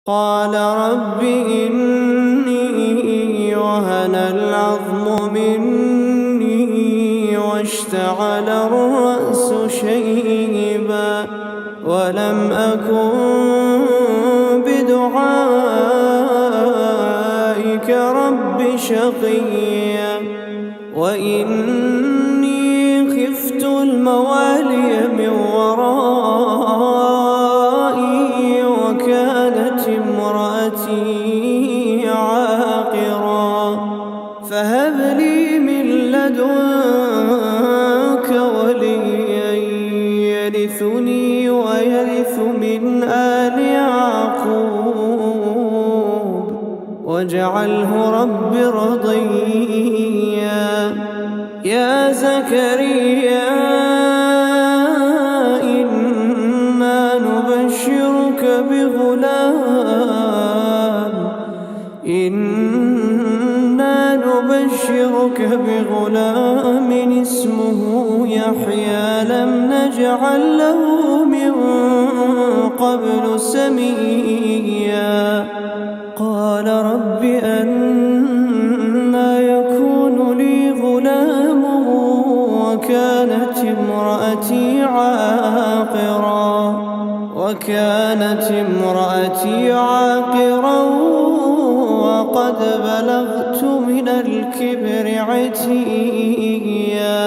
قال رب إني وهن العظم مني واشتعل الرأس شيبا ولم أكن بدعائك رب شقيا وإني خفت الموالي من ورائي وكانت امرأتي عاقرا فهب لي من لدنك وليا يرثني ويرث من آل يعقوب واجعله رب رضيا يا زكريا إنا نبشرك بغلام اسمه يحيى لم نجعل له من قبل سميا قال رب أنى يكون لي غلام وكانت امرأتي عاقرا وقد بلغت من الكبر عتيا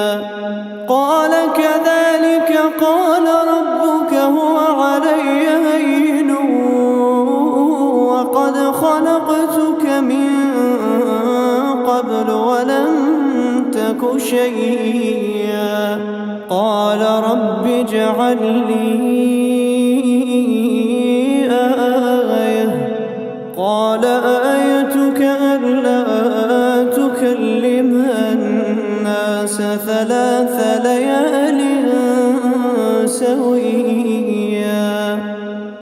قال كذلك قال ربك هو علي هين وقد خلقتك من قبل ولم تك شيئا قال رب اجعل لي آية قال آيتك ألا تكلم الناس 3 ليال سويا